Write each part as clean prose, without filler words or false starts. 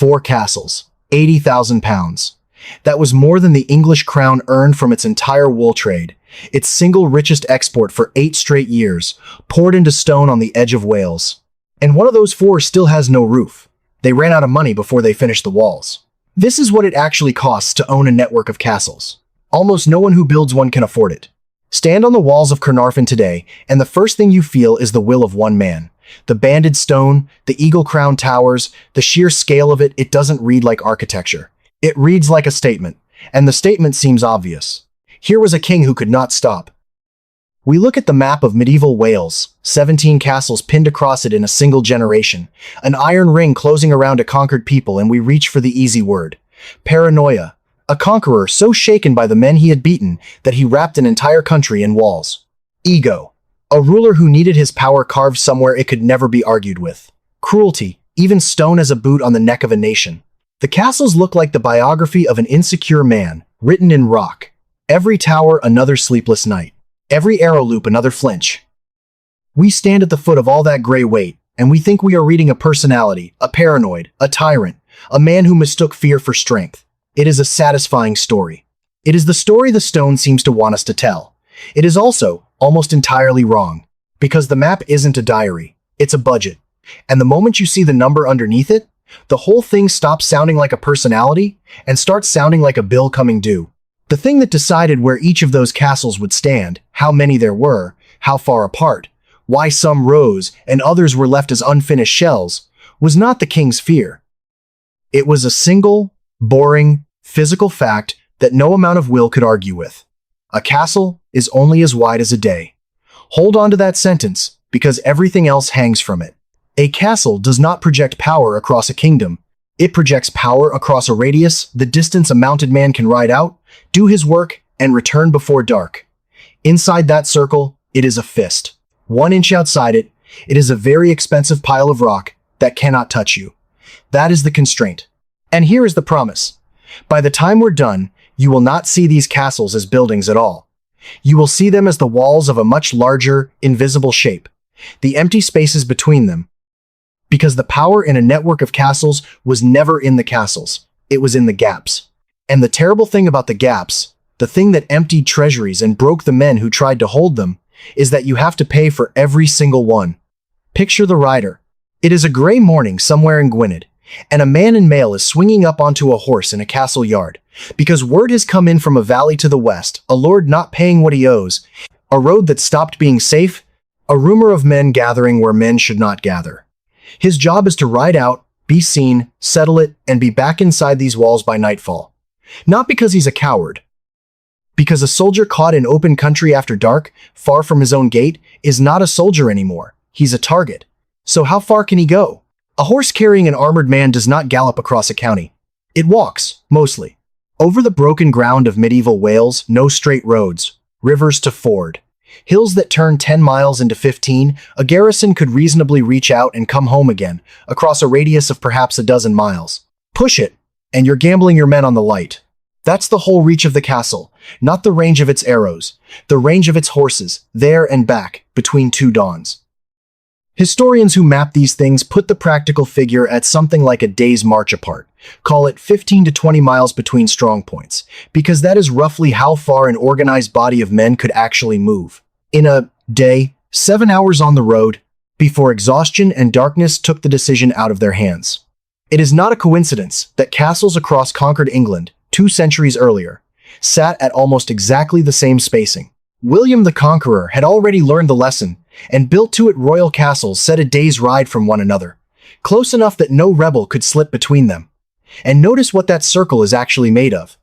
4 castles, £80,000. That was more than the English crown earned from its entire wool trade, its single richest export for 8 straight years, poured into stone on the edge of Wales. And one of those 4 still has no roof. They ran out of money before they finished the walls. This is what it actually costs to own a network of castles. Almost no one who builds one can afford it. Stand on the walls of Caernarfon today, and the first thing you feel is the will of one man. The banded stone, the eagle-crowned towers, the sheer scale of it doesn't read like architecture. It reads like a statement, and the statement seems obvious. Here was a king who could not stop. We look at the map of medieval Wales, 17 castles pinned across it in a single generation, an iron ring closing around a conquered people, and we reach for the easy word. Paranoia. A conqueror so shaken by the men he had beaten that he wrapped an entire country in walls. Ego. A ruler who needed his power carved somewhere it could never be argued with. Cruelty. Even stone as a boot on the neck of a nation. The castles look like the biography of an insecure man, written in rock. Every tower another sleepless night. Every arrow loop another flinch. We stand at the foot of all that gray weight, and we think we are reading a personality, a paranoid, a tyrant, a man who mistook fear for strength. It is a satisfying story. It is the story the stone seems to want us to tell. It is also almost entirely wrong, because the map isn't a diary, it's a budget. And the moment you see the number underneath it, the whole thing stops sounding like a personality and starts sounding like a bill coming due. The thing that decided where each of those castles would stand, how many there were, how far apart, why some rose and others were left as unfinished shells, was not the king's fear. It was a single, boring, physical fact that no amount of will could argue with. A castle is only as wide as a day. Hold on to that sentence, because everything else hangs from it. A castle does not project power across a kingdom. It projects power across a radius, the distance a mounted man can ride out, do his work, and return before dark. Inside that circle, it is a fist. 1 inch outside it, it is a very expensive pile of rock that cannot touch you. That is the constraint. And here is the promise. By the time we're done, you will not see these castles as buildings at all. You will see them as the walls of a much larger, invisible shape, the empty spaces between them. Because the power in a network of castles was never in the castles, it was in the gaps. And the terrible thing about the gaps, the thing that emptied treasuries and broke the men who tried to hold them, is that you have to pay for every single one. Picture the rider. It is a gray morning somewhere in Gwynedd, and a man in mail is swinging up onto a horse in a castle yard, because word has come in from a valley to the west, a lord not paying what he owes, a road that stopped being safe, a rumor of men gathering where men should not gather. His job is to ride out, be seen, settle it, and be back inside these walls by nightfall. Not because he's a coward. Because a soldier caught in open country after dark, far from his own gate, is not a soldier anymore. He's a target. So how far can he go? A horse carrying an armored man does not gallop across a county. It walks, mostly. Over the broken ground of medieval Wales, no straight roads, rivers to ford. Hills that turn 10 miles into 15, a garrison could reasonably reach out and come home again, across a radius of perhaps a dozen miles. Push it, and you're gambling your men on the light. That's the whole reach of the castle, not the range of its arrows, the range of its horses, there and back, between 2 dawns. Historians who map these things put the practical figure at something like a day's march apart. Call it 15 to 20 miles between strong points, because that is roughly how far an organized body of men could actually move. In a day, 7 hours on the road, before exhaustion and darkness took the decision out of their hands. It is not a coincidence that castles across conquered England, 2 centuries earlier, sat at almost exactly the same spacing. William the Conqueror had already learned the lesson and built 2 royal castles set a day's ride from one another, close enough that no rebel could slip between them. And notice what that circle is actually made of.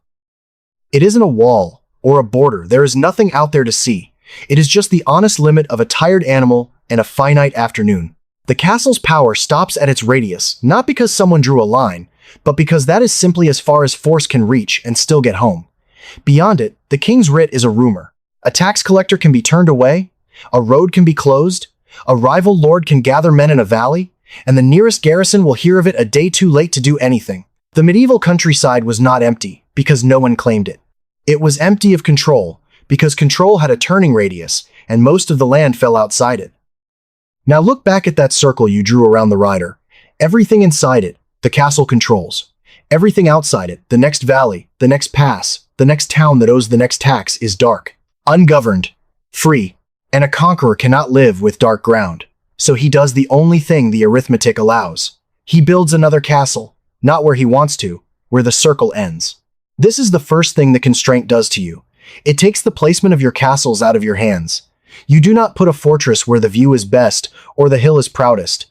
It isn't a wall or a border. There is nothing out there to see. It is just the honest limit of a tired animal and a finite afternoon. The castle's power stops at its radius, not because someone drew a line, but because that is simply as far as force can reach and still get home. Beyond it, the king's writ is a rumor. A tax collector can be turned away, a road can be closed, a rival lord can gather men in a valley, and the nearest garrison will hear of it a day too late to do anything. The medieval countryside was not empty because no one claimed it. It was empty of control because control had a turning radius and most of the land fell outside it. Now look back at that circle you drew around the rider. Everything inside it, The castle controls everything outside it. The next valley, the next pass, the next town that owes the next tax is dark, ungoverned, free, and a conqueror cannot live with dark ground. So he does the only thing the arithmetic allows. He builds another castle, not where he wants to, where the circle ends. This is the first thing the constraint does to you. It takes the placement of your castles out of your hands. You do not put a fortress where the view is best or the hill is proudest.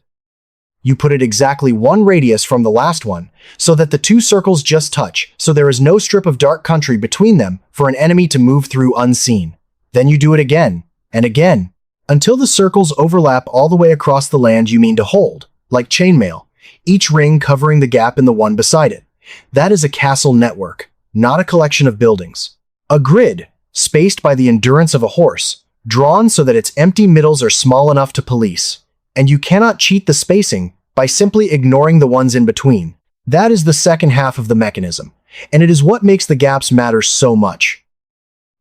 You put it exactly one radius from the last one, so that the two circles just touch, so there is no strip of dark country between them for an enemy to move through unseen. Then you do it again, and again, until the circles overlap all the way across the land you mean to hold, like chainmail, each ring covering the gap in the one beside it. That is a castle network, not a collection of buildings. A grid, spaced by the endurance of a horse, drawn so that its empty middles are small enough to police. And you cannot cheat the spacing by simply ignoring the ones in between. That is the second half of the mechanism, and it is what makes the gaps matter so much.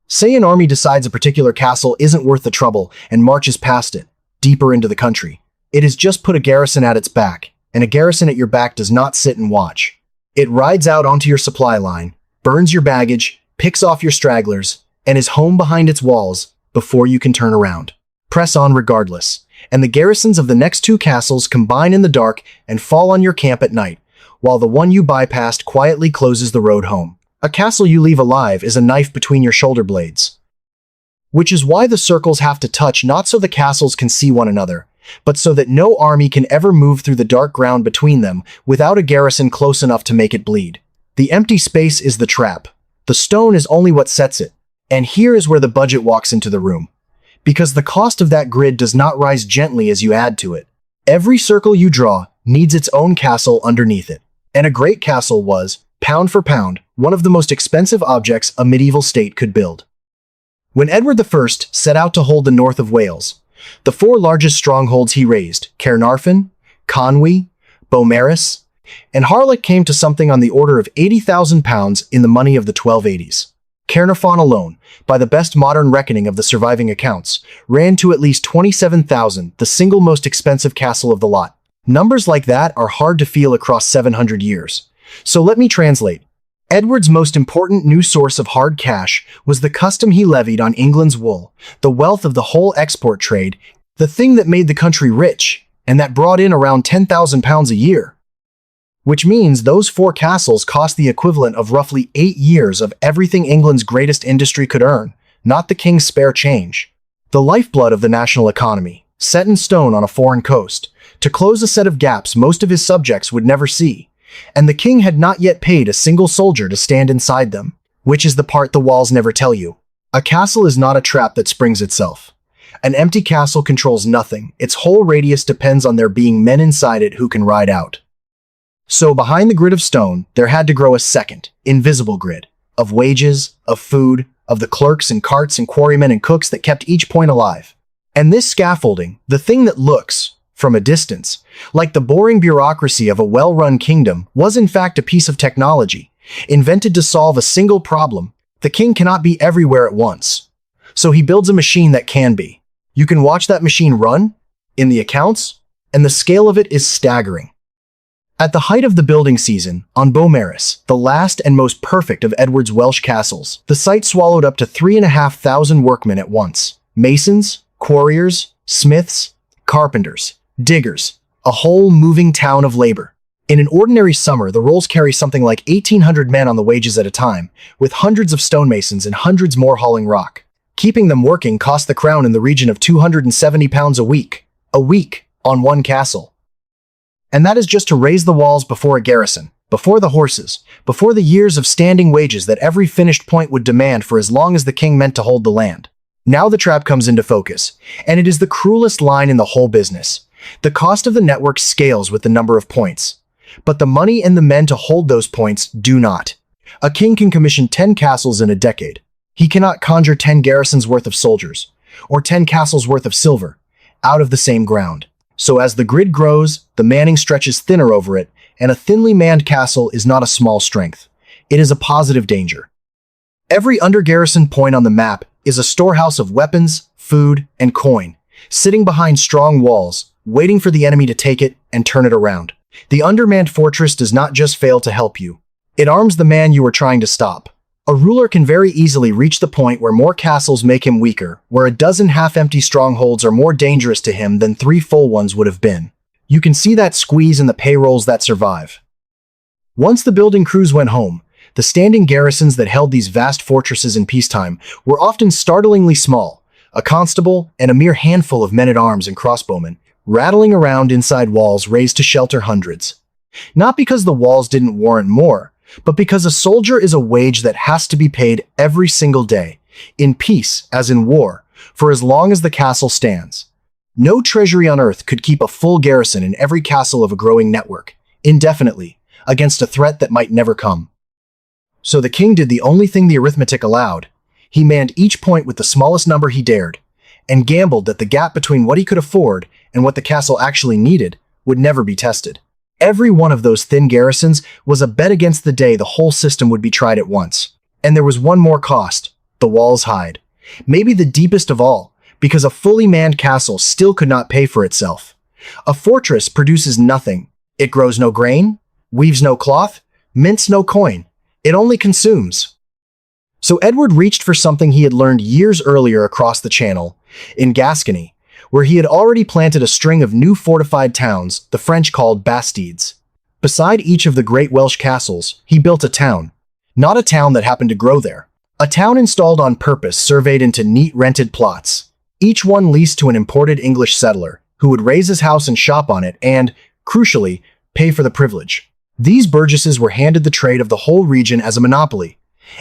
Say an army decides a particular castle isn't worth the trouble and marches past it, deeper into the country. It has just put a garrison at its back, and a garrison at your back does not sit and watch. It rides out onto your supply line, burns your baggage, picks off your stragglers, and is home behind its walls before you can turn around. Press on regardless, and the garrisons of the next two castles combine in the dark and fall on your camp at night, while the one you bypassed quietly closes the road home. A castle you leave alive is a knife between your shoulder blades. Which is why the circles have to touch, not so the castles can see one another, but so that no army can ever move through the dark ground between them without a garrison close enough to make it bleed. The empty space is the trap. The stone is only what sets it. And here is where the budget walks into the room. Because the cost of that grid does not rise gently as you add to it. Every circle you draw needs its own castle underneath it. And a great castle was, pound for pound, one of the most expensive objects a medieval state could build. When Edward I set out to hold the north of Wales, the four largest strongholds he raised, Caernarfon, Conwy, Beaumaris, and Harlech, came to something on the order of £80,000 in the money of the 1280s. Caernarfon alone, by the best modern reckoning of the surviving accounts, ran to at least £27,000, the single most expensive castle of the lot. Numbers like that are hard to feel across 700 years. So let me translate. Edward's most important new source of hard cash was the custom he levied on England's wool, the wealth of the whole export trade, the thing that made the country rich, and that brought in around £10,000 a year. Which means those four castles cost the equivalent of roughly 8 years of everything England's greatest industry could earn, not the king's spare change. The lifeblood of the national economy, set in stone on a foreign coast, to close a set of gaps most of his subjects would never see. And the king had not yet paid a single soldier to stand inside them, which is the part the walls never tell you. A castle is not a trap that springs itself. An empty castle controls nothing. Its whole radius depends on there being men inside it who can ride out. So behind the grid of stone, there had to grow a second, invisible grid, of wages, of food, of the clerks and carts and quarrymen and cooks that kept each point alive. And this scaffolding, the thing that looks, from a distance, like the boring bureaucracy of a well-run kingdom, was in fact a piece of technology, invented to solve a single problem. The king cannot be everywhere at once. So he builds a machine that can be. You can watch that machine run, in the accounts, and the scale of it is staggering. At the height of the building season, on Beaumaris, the last and most perfect of Edward's Welsh castles, the site swallowed up to 3,500 workmen at once. Masons, quarriers, smiths, carpenters, diggers, a whole moving town of labor. In an ordinary summer, the rolls carry something like 1,800 men on the wages at a time, with hundreds of stonemasons and hundreds more hauling rock. Keeping them working cost the crown in the region of £270 a week, on one castle. And that is just to raise the walls before a garrison, before the horses, before the years of standing wages that every finished point would demand for as long as the king meant to hold the land. Now the trap comes into focus, and it is the cruelest line in the whole business. The cost of the network scales with the number of points, but the money and the men to hold those points do not. A king can commission 10 castles in a decade. He cannot conjure 10 garrisons worth of soldiers, or 10 castles worth of silver, out of the same ground. So as the grid grows, the manning stretches thinner over it, and a thinly manned castle is not a small strength. It is a positive danger. Every under-garrisoned point on the map is a storehouse of weapons, food, and coin, sitting behind strong walls, waiting for the enemy to take it and turn it around. The undermanned fortress does not just fail to help you. It arms the man you are trying to stop. A ruler can very easily reach the point where more castles make him weaker, where a dozen half-empty strongholds are more dangerous to him than 3 full ones would have been. You can see that squeeze in the payrolls that survive. Once the building crews went home, the standing garrisons that held these vast fortresses in peacetime were often startlingly small, a constable and a mere handful of men-at-arms and crossbowmen, rattling around inside walls raised to shelter hundreds. Not because the walls didn't warrant more, but because a soldier is a wage that has to be paid every single day, in peace as in war, for as long as the castle stands. No treasury on earth could keep a full garrison in every castle of a growing network, indefinitely, against a threat that might never come. So the king did the only thing the arithmetic allowed. He manned each point with the smallest number he dared, and gambled that the gap between what he could afford and what the castle actually needed would never be tested. Every one of those thin garrisons was a bet against the day the whole system would be tried at once. And there was one more cost: the wall's hide. Maybe the deepest of all, because a fully manned castle still could not pay for itself. A fortress produces nothing. It grows no grain, weaves no cloth, mints no coin. It only consumes. So Edward reached for something he had learned years earlier across the Channel, in Gascony, where he had already planted a string of new fortified towns the French called bastides. Beside each of the great Welsh castles, he built a town. Not a town that happened to grow there. A town installed on purpose, surveyed into neat rented plots, each one leased to an imported English settler, who would raise his house and shop on it and, crucially, pay for the privilege. These burgesses were handed the trade of the whole region as a monopoly,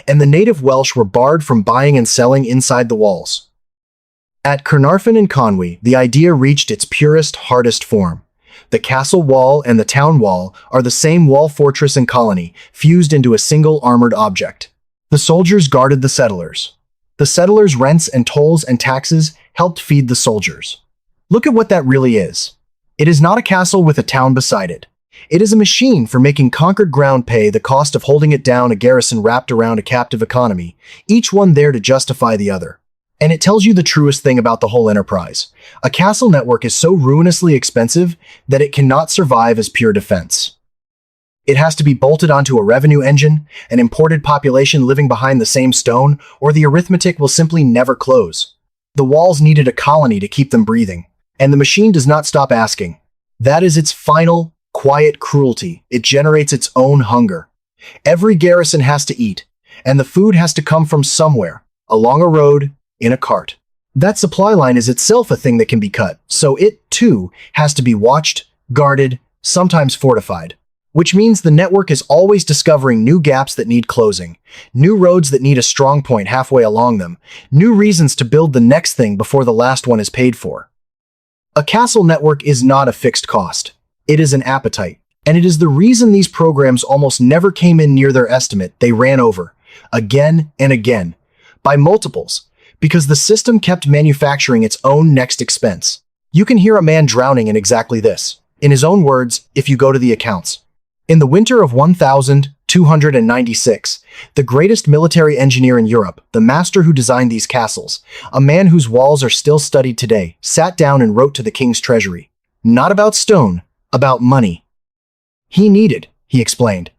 and the native Welsh were barred from buying and selling inside the walls. At Caernarfon and Conwy, the idea reached its purest, hardest form. The castle wall and the town wall are the same wall, fortress and colony, fused into a single armored object. The soldiers guarded the settlers. The settlers' rents and tolls and taxes helped feed the soldiers. Look at what that really is. It is not a castle with a town beside it. It is a machine for making conquered ground pay the cost of holding it down, a garrison wrapped around a captive economy, each one there to justify the other. And it tells you the truest thing about the whole enterprise. A castle network is so ruinously expensive that it cannot survive as pure defense. It has to be bolted onto a revenue engine, an imported population living behind the same stone, or the arithmetic will simply never close. The walls needed a colony to keep them breathing, and the machine does not stop asking. That is its final, quiet cruelty. It generates its own hunger. Every garrison has to eat, and the food has to come from somewhere, along a road, in a cart. That supply line is itself a thing that can be cut, so it, too, has to be watched, guarded, sometimes fortified. Which means the network is always discovering new gaps that need closing, new roads that need a strong point halfway along them, new reasons to build the next thing before the last one is paid for. A castle network is not a fixed cost. It is an appetite, and it is the reason these programs almost never came in near their estimate. They ran over, again and again, by multiples, because the system kept manufacturing its own next expense. You can hear a man drowning in exactly this. In his own words, if you go to the accounts. In the winter of 1296, the greatest military engineer in Europe, the master who designed these castles, a man whose walls are still studied today, sat down and wrote to the king's treasury. Not about stone, about money. He needed, he explained,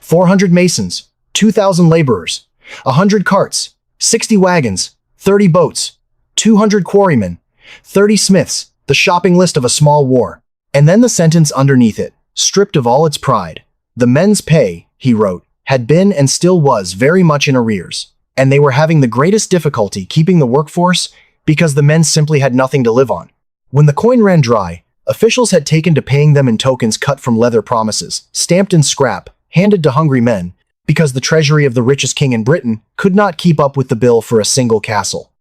400 masons, 2,000 laborers, 100 carts, 60 wagons, 30 boats, 200 quarrymen, 30 smiths, the shopping list of a small war. And then the sentence underneath it, stripped of all its pride. The men's pay, he wrote, had been and still was very much in arrears, and they were having the greatest difficulty keeping the workforce because the men simply had nothing to live on. When the coin ran dry, officials had taken to paying them in tokens cut from leather promises, stamped in scrap, handed to hungry men, because the treasury of the richest king in Britain could not keep up with the bill for a single castle.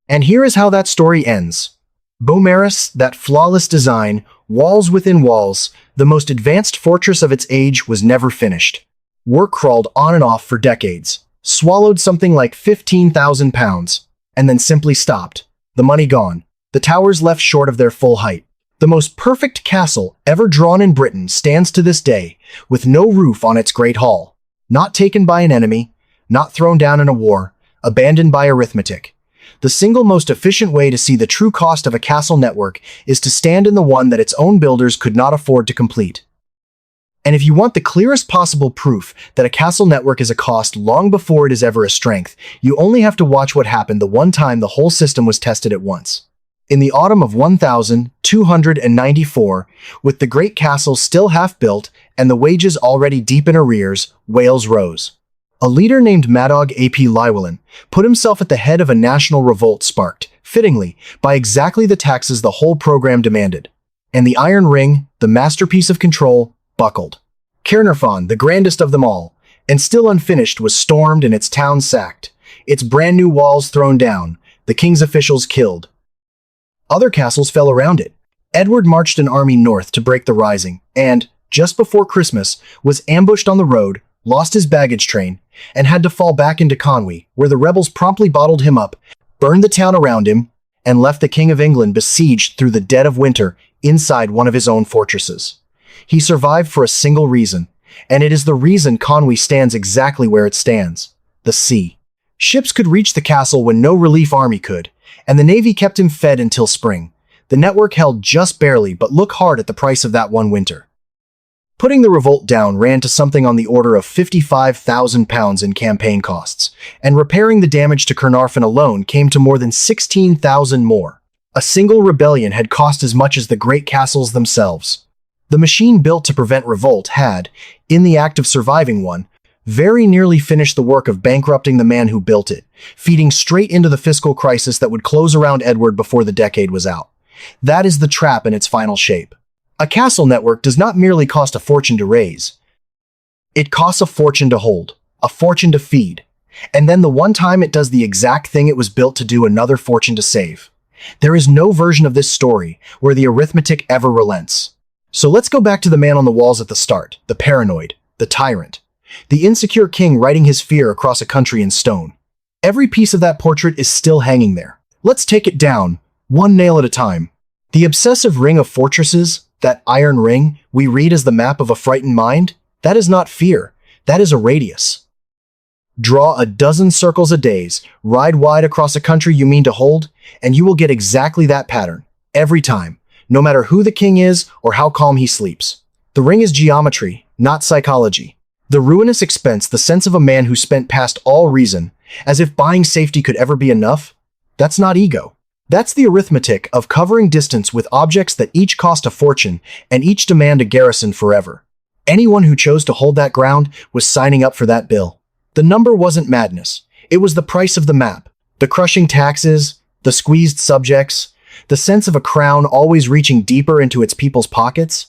And here is how that story ends. Beaumaris, that flawless design, walls within walls, the most advanced fortress of its age, was never finished. Work crawled on and off for decades, swallowed something like £15,000, and then simply stopped. The money gone, the towers left short of their full height. The most perfect castle ever drawn in Britain stands to this day, with no roof on its great hall. Not taken by an enemy, not thrown down in a war, abandoned by arithmetic. The single most efficient way to see the true cost of a castle network is to stand in the one that its own builders could not afford to complete. And if you want the clearest possible proof that a castle network is a cost long before it is ever a strength, you only have to watch what happened the one time the whole system was tested at once. In the autumn of 1294, with the great castle still half built and the wages already deep in arrears, Wales rose. A leader named Madog ap Llywelyn put himself at the head of a national revolt sparked, fittingly, by exactly the taxes the whole program demanded. And the Iron Ring, the masterpiece of control, buckled. Caernarfon, the grandest of them all, and still unfinished, was stormed and its town sacked, its brand new walls thrown down, the king's officials killed. Other castles fell around it. Edward marched an army north to break the rising, and, just before Christmas, was ambushed on the road, lost his baggage train, and had to fall back into Conwy, where the rebels promptly bottled him up, burned the town around him, and left the King of England besieged through the dead of winter inside one of his own fortresses. He survived for a single reason, and it is the reason Conwy stands exactly where it stands: the sea. Ships could reach the castle when no relief army could, and the navy kept him fed until spring. The network held just barely, but look hard at the price of that one winter. Putting the revolt down ran to something on the order of £55,000 in campaign costs, and repairing the damage to Caernarfon alone came to more than 16,000 more. A single rebellion had cost as much as the great castles themselves. The machine built to prevent revolt had, in the act of surviving one, very nearly finished the work of bankrupting the man who built it, feeding straight into the fiscal crisis that would close around Edward before the decade was out. That is the trap in its final shape. A castle network does not merely cost a fortune to raise. It costs a fortune to hold, a fortune to feed, and then the one time it does the exact thing it was built to do, another fortune to save. There is no version of this story where the arithmetic ever relents. So let's go back to the man on the walls at the start, the paranoid, the tyrant, the insecure king writing his fear across a country in stone. Every piece of that portrait is still hanging there. Let's take it down, one nail at a time. The obsessive ring of fortresses, that iron ring we read as the map of a frightened mind, that is not fear, that is a radius. Draw a dozen circles a days, ride wide across a country you mean to hold, and you will get exactly that pattern, every time, no matter who the king is or how calm he sleeps. The ring is geometry, not psychology. The ruinous expense, the sense of a man who spent past all reason, as if buying safety could ever be enough, that's not ego. That's the arithmetic of covering distance with objects that each cost a fortune and each demand a garrison forever. Anyone who chose to hold that ground was signing up for that bill. The number wasn't madness. It was the price of the map, the crushing taxes, the squeezed subjects, the sense of a crown always reaching deeper into its people's pockets.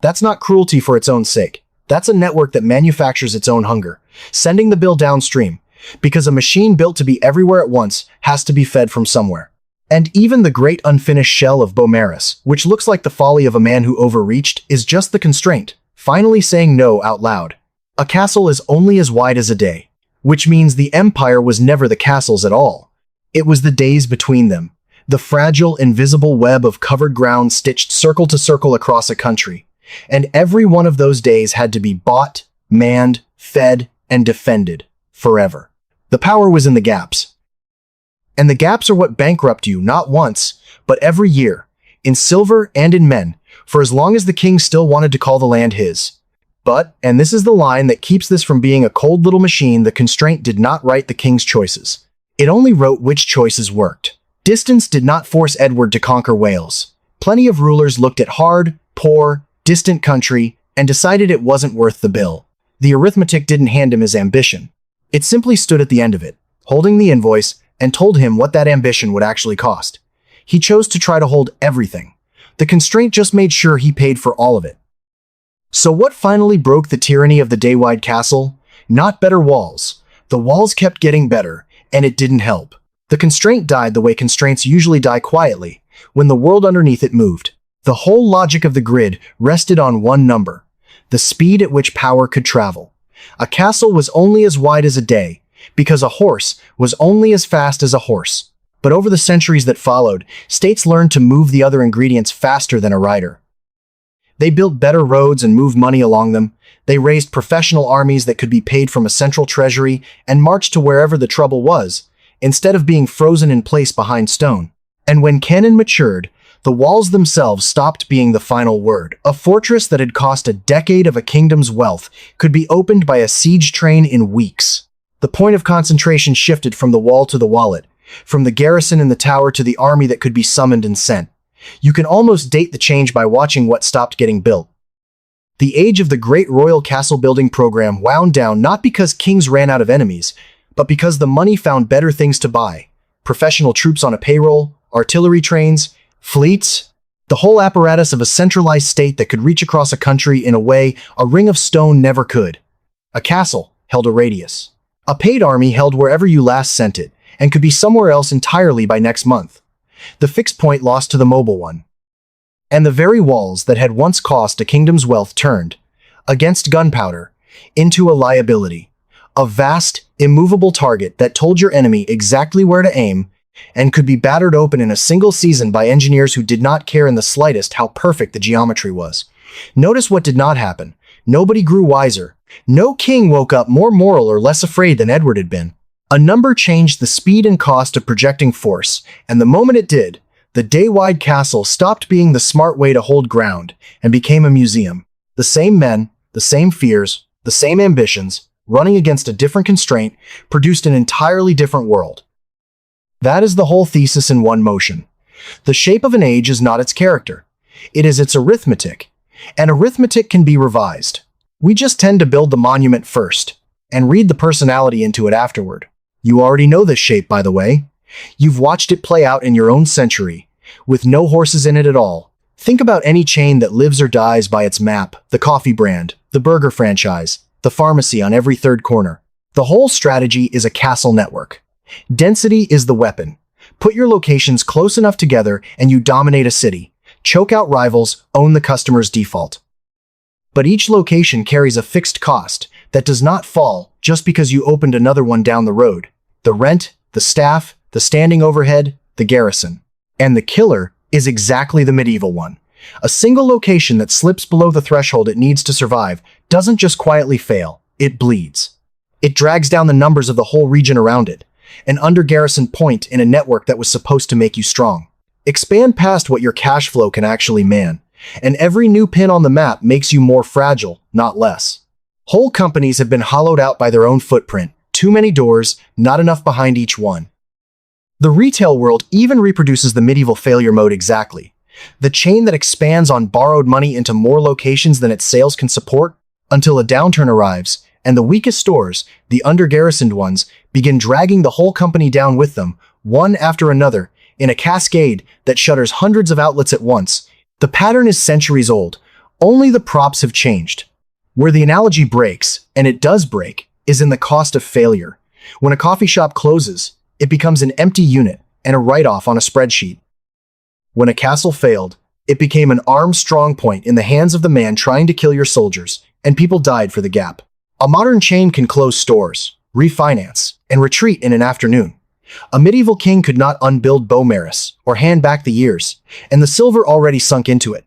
That's not cruelty for its own sake. That's a network that manufactures its own hunger, sending the bill downstream, because a machine built to be everywhere at once has to be fed from somewhere. And even the great unfinished shell of Beaumaris, which looks like the folly of a man who overreached, is just the constraint, finally saying no out loud. A castle is only as wide as a day, which means the empire was never the castles at all. It was the days between them, the fragile, invisible web of covered ground stitched circle to circle across a country. And every one of those days had to be bought, manned, fed, and defended forever. The power was in the gaps. And the gaps are what bankrupt you not once, but every year, in silver and in men, for as long as the king still wanted to call the land his. But, and this is the line that keeps this from being a cold little machine, the constraint did not write the king's choices. It only wrote which choices worked. Distance did not force Edward to conquer Wales. Plenty of rulers looked at hard, poor, distant country and decided it wasn't worth the bill. The arithmetic didn't hand him his ambition. It simply stood at the end of it, holding the invoice, and told him what that ambition would actually cost. He chose to try to hold everything. The constraint just made sure he paid for all of it. So what finally broke the tyranny of the day-wide castle? Not better walls. The walls kept getting better, and it didn't help. The constraint died the way constraints usually die, quietly, when the world underneath it moved. The whole logic of the grid rested on one number, the speed at which power could travel. A castle was only as wide as a day, because a horse was only as fast as a horse. But over the centuries that followed, states learned to move the other ingredients faster than a rider. They built better roads and moved money along them. They raised professional armies that could be paid from a central treasury and marched to wherever the trouble was, instead of being frozen in place behind stone. And when cannon matured, The walls themselves stopped being the final word. A fortress that had cost a decade of a kingdom's wealth could be opened by a siege train in weeks. The point of concentration shifted from the wall to the wallet, from the garrison in the tower to the army that could be summoned and sent. You can almost date the change by watching what stopped getting built. The age of the great royal castle building program wound down not because kings ran out of enemies, but because the money found better things to buy. Professional troops on a payroll, artillery trains, fleets, the whole apparatus of a centralized state that could reach across a country in a way a ring of stone never could. A castle held a radius. A paid army held wherever you last sent it, and could be somewhere else entirely by next month. The fixed point lost to the mobile one. And the very walls that had once cost a kingdom's wealth turned, against gunpowder, into a liability. A vast, immovable target that told your enemy exactly where to aim and could be battered open in a single season by engineers who did not care in the slightest how perfect the geometry was. Notice what did not happen. Nobody grew wiser. No king woke up more moral or less afraid than Edward had been. A number changed the speed and cost of projecting force, and the moment it did, the day-wide castle stopped being the smart way to hold ground and became a museum. The same men, the same fears, the same ambitions, running against a different constraint, produced an entirely different world. That is the whole thesis in one motion. The shape of an age is not its character. It is its arithmetic, and arithmetic can be revised. We just tend to build the monument first, and read the personality into it afterward. You already know this shape, by the way. You've watched it play out in your own century, with no horses in it at all. Think about any chain that lives or dies by its map, the coffee brand, the burger franchise, the pharmacy on every third corner. The whole strategy is a castle network. Density is the weapon. Put your locations close enough together and you dominate a city. Choke out rivals, own the customer's default. But each location carries a fixed cost that does not fall just because you opened another one down the road. The rent, the staff, the standing overhead, the garrison. And the killer is exactly the medieval one. A single location that slips below the threshold it needs to survive doesn't just quietly fail, it bleeds. It drags down the numbers of the whole region around it, an under-garrisoned point in a network that was supposed to make you strong. Expand past what your cash flow can actually man, and every new pin on the map makes you more fragile, not less. Whole companies have been hollowed out by their own footprint, too many doors, not enough behind each one. The retail world even reproduces the medieval failure mode exactly. The chain that expands on borrowed money into more locations than its sales can support, until a downturn arrives, and the weakest stores, the under-garrisoned ones, begin dragging the whole company down with them, one after another, in a cascade that shutters hundreds of outlets at once. The pattern is centuries old, only the props have changed. Where the analogy breaks, and it does break, is in the cost of failure. When a coffee shop closes, it becomes an empty unit and a write-off on a spreadsheet. When a castle failed, it became an armed strong point in the hands of the man trying to kill your soldiers, and people died for the gap. A modern chain can close stores, refinance, and retreat in an afternoon. A medieval king could not unbuild Beaumaris or hand back the years, and the silver already sunk into it.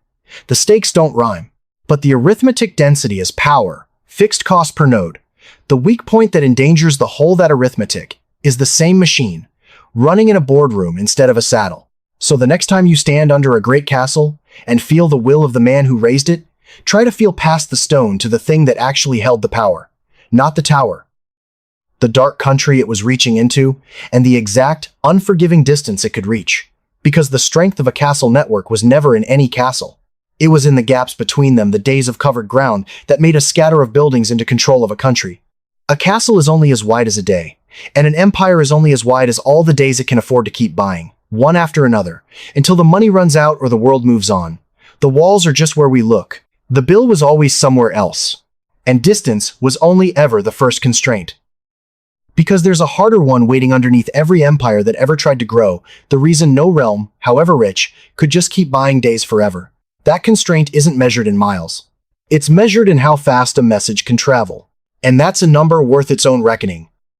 The stakes don't rhyme, but the arithmetic density is power, fixed cost per node. The weak point that endangers the whole that arithmetic is the same machine, running in a boardroom instead of a saddle. So the next time you stand under a great castle and feel the will of the man who raised it, try to feel past the stone to the thing that actually held the power, not the tower. The dark country it was reaching into, and the exact, unforgiving distance it could reach, because the strength of a castle network was never in any castle. It was in the gaps between them, the days of covered ground that made a scatter of buildings into control of a country. A castle is only as wide as a day, and an empire is only as wide as all the days it can afford to keep buying, one after another, until the money runs out or the world moves on. The walls are just where we look. The bill was always somewhere else, and distance was only ever the first constraint. Because there's a harder one waiting underneath every empire that ever tried to grow, the reason no realm, however rich, could just keep buying days forever. That constraint isn't measured in miles. It's measured in how fast a message can travel. And that's a number worth its own reckoning.